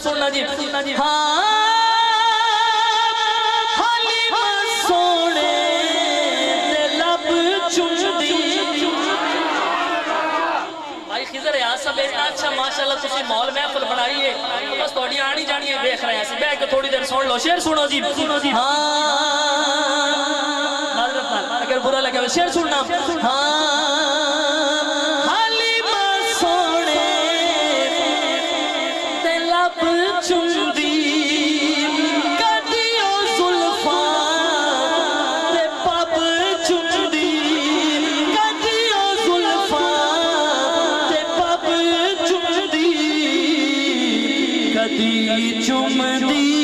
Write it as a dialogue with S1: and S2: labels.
S1: सुनना जी। हाँ हलीमा सोने दे लब चुमदी। भाई खिजर यार सब इतना अच्छा माशाल्लाह तुसी मॉल महफिल बनाई है, बस थोड़ी आनी जानी है देख रहे हैं ऐसे बैठ के थोड़ी देर सुन लो। शेर सुनो जी। हाँ अगर बुरा लगे शेर सुनना। हाँ हलीमा सोने दे लब चुमदी, कदियो जुल्फा ते पब चुमदी, कदियो जुल्फा ते पब चुमदी, कदी चुमदी